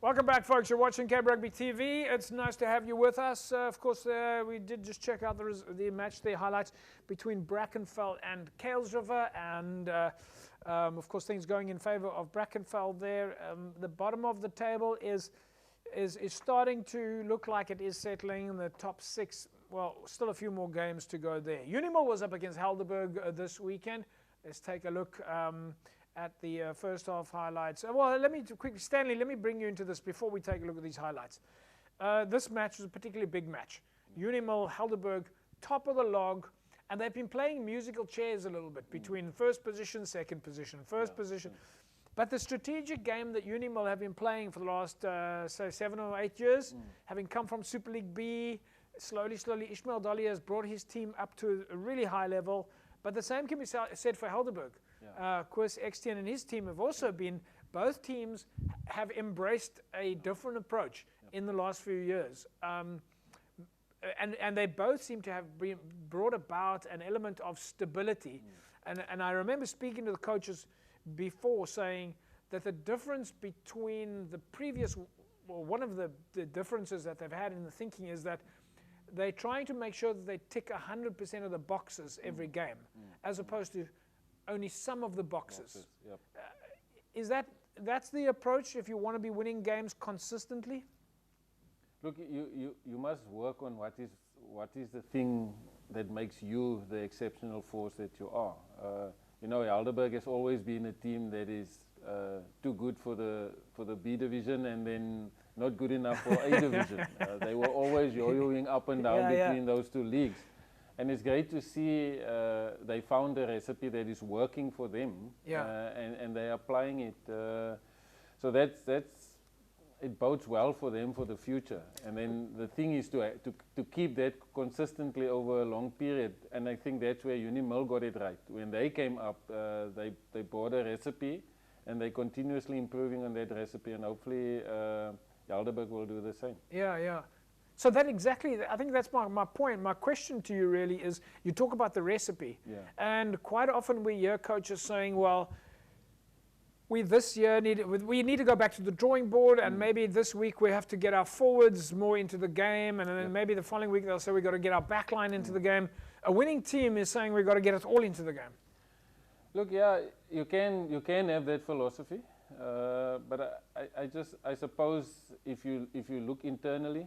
Welcome back, folks. You're watching Rugby TV. It's nice to have you with us. Of course, we did just check out the match, the highlights between Brackenfell and Kailsriver, and of course, things going in favour of Brackenfell there. The bottom of the table is starting to look like it is settling in the top six. Well, still a few more games to go there. Unil was up against Hederburg this weekend. Let's take a look at the first half highlights. Well, let me quickly, Stanley, let me bring you into this before we take a look at these highlights. This match was a particularly big match. Unil, Hederburg, top of the log, and they've been playing musical chairs a little bit between first position, second position, first position. But the strategic game that Unil have been playing for the last, say, 7 or 8 years, having come from Super League B, slowly, Ishmael Dolly has brought his team up to a really high level. But the same can be said for Hederburg. Koos Ekstein and his team have also been, both teams have embraced a different approach in the last few years. And they both seem to have brought about an element of stability. And I remember speaking to the coaches before saying that the difference between the previous, well, one of the differences that they've had in the thinking is that they're trying to make sure that they tick 100% of the boxes every game, as opposed to only some of the boxes. Yep. Is that's the approach if you want to be winning games consistently? Look, you must work on what is the thing that makes you the exceptional force that you are. You know, Hederburg has always been a team that is too good for the B division and then not good enough for A division. They were always yo-yoing up and down between those two leagues. And it's great to see they found a recipe that is working for them, and they are applying it. So it bodes well for them for the future. And then the thing is to keep that consistently over a long period. And I think that's where Unil got it right. When they came up, they brought a recipe, and they're continuously improving on that recipe. And hopefully, Hederburg will do the same. Yeah. So that exactly, I think that's my point. My question to you really is, you talk about the recipe, and quite often we hear coaches saying, well, we this year we need to go back to the drawing board, and maybe this week we have to get our forwards more into the game, and then maybe the following week they'll say we've got to get our backline into the game. A winning team is saying we've got to get it all into the game. Look, you can have that philosophy, but I suppose if you look internally,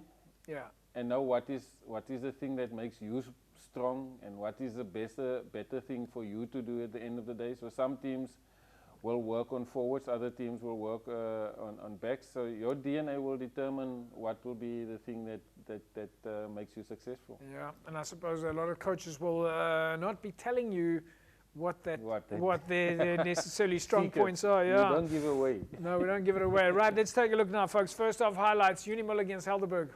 and know what is the thing that makes you strong, and what is the better thing for you to do at the end of the day. So some teams will work on forwards, other teams will work on backs. So your DNA will determine what will be the thing that makes you successful. Yeah, and I suppose a lot of coaches will not be telling you what their necessarily strong points are. You don't give away. No, we don't give it away. Right, let's take a look now, folks. First off, highlights: Unil against Hederburg.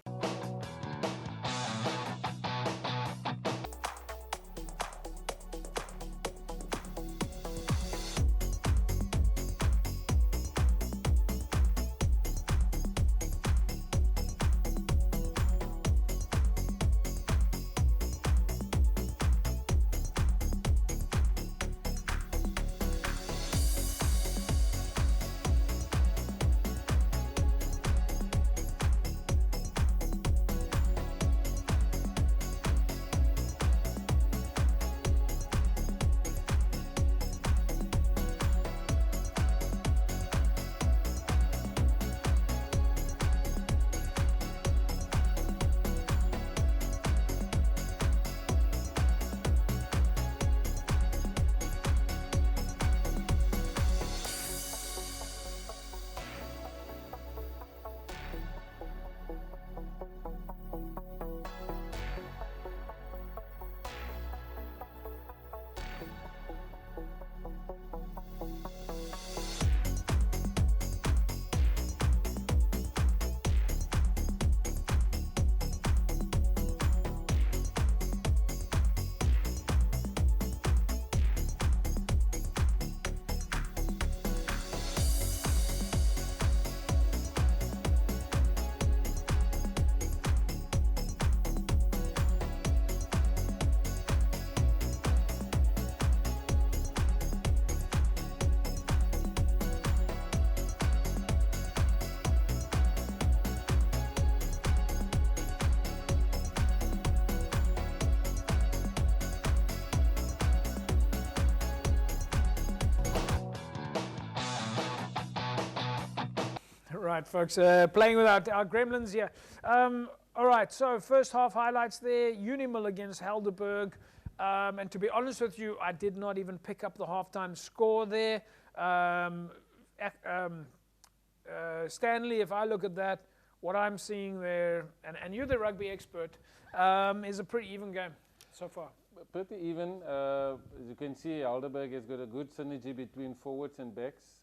right, folks. Playing without our gremlins here. All right, so first half highlights there. Unil against Hederburg. And to be honest with you, I did not even pick up the halftime score there. Stanley, if I look at that, what I'm seeing there, and you're the rugby expert, is a pretty even game so far. Pretty even. As you can see, Hederburg has got a good synergy between forwards and backs.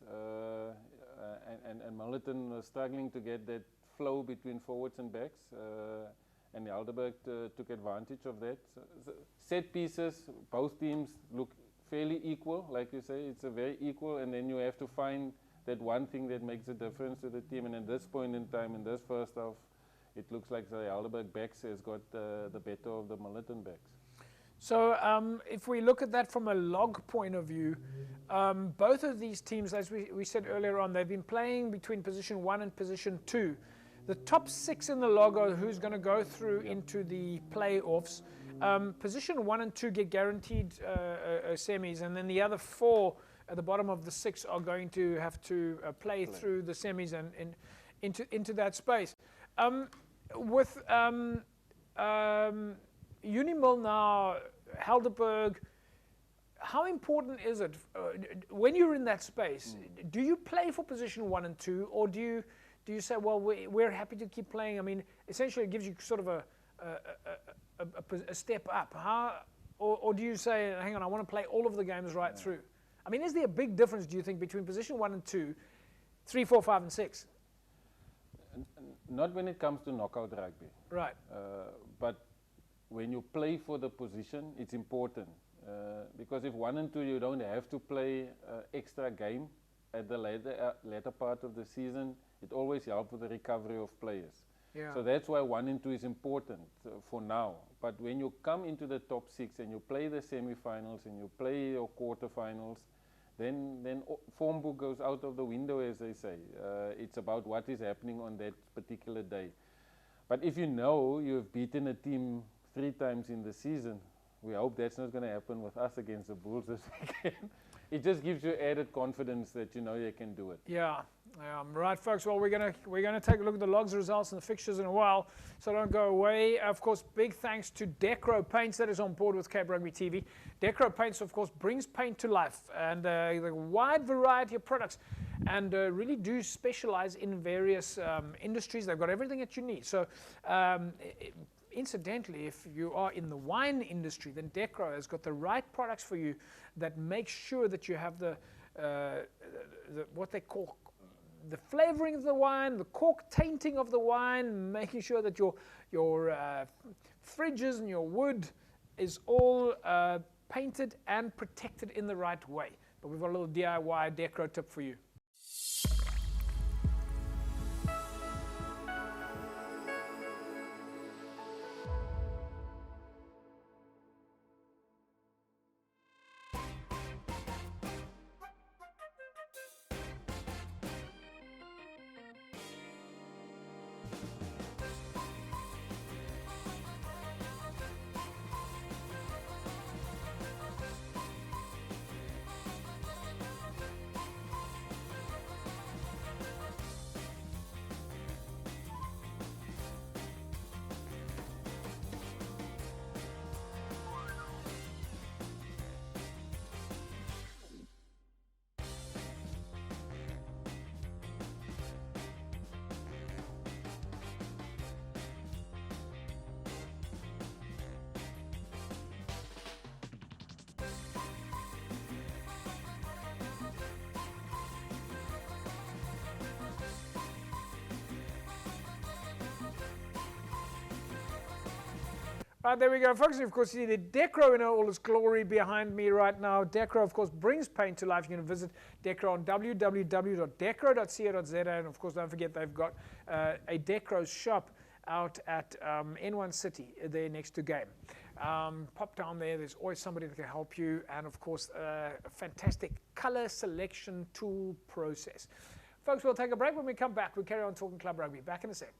And Milton was struggling to get that flow between forwards and backs. And Hederburg took advantage of that. So set pieces, both teams look fairly equal, like you say. It's a very equal, and then you have to find that one thing that makes a difference to the team. And at this point in time, in this first half, it looks like the Hederburg backs has got the better of the Milton backs. So if we look at that from a log point of view, both of these teams, as we said earlier on, they've been playing between position 1 and position 2. The top 6 in the log are who's going to go through into the playoffs. Position 1 and 2 get guaranteed semis, and then the other 4 at the bottom of the 6 are going to have to play through the semis and into that space. With Unil now, Hederburg, how important is it when you're in that space? Do you play for position 1 and 2, or do you say, well, we're happy to keep playing? I mean, essentially, it gives you sort of a step up. Or do you say, hang on, I want to play all of the games right through? I mean, is there a big difference, do you think, between position 1 and 2, 3, 4, 5, and 6? Not when it comes to knockout rugby. Right. But when you play for the position, it's important. Because if 1 and 2, you don't have to play extra game at the later part of the season, it always helps with the recovery of players. Yeah. So that's why 1 and 2 is important for now. But when you come into the top 6 and you play the semi-finals and you play your quarterfinals, then form book goes out of the window, as they say. It's about what is happening on that particular day. But if you know you've beaten a team 3 times in the season, we hope that's not going to happen with us against the Bulls this weekend. It just gives you added confidence that you know you can do it. Yeah, right, folks. Well, we're gonna take a look at the logs results and the fixtures in a while, so don't go away. Of course, big thanks to Decro Paints that is on board with Cape Rugby TV. Decro Paints, of course, brings paint to life, and the wide variety of products, and really do specialize in various industries. They've got everything that you need. So. Incidentally, if you are in the wine industry, then Decro has got the right products for you that make sure that you have the what they call the flavoring of the wine, the cork tainting of the wine, making sure that your fridges and your wood is all painted and protected in the right way. But we've got a little DIY Decro tip for you. Right, there we go, folks. And of course, you see the Decro in all its glory behind me right now. Decro, of course, brings paint to life. You can visit Decro on www.decro.co.za. And of course, don't forget they've got a Decro shop out at N1 City, there next to Game. Pop down there. There's always somebody that can help you. And of course, a fantastic color selection tool process. Folks, we'll take a break. When we come back, we'll carry on talking club rugby. Back in a sec.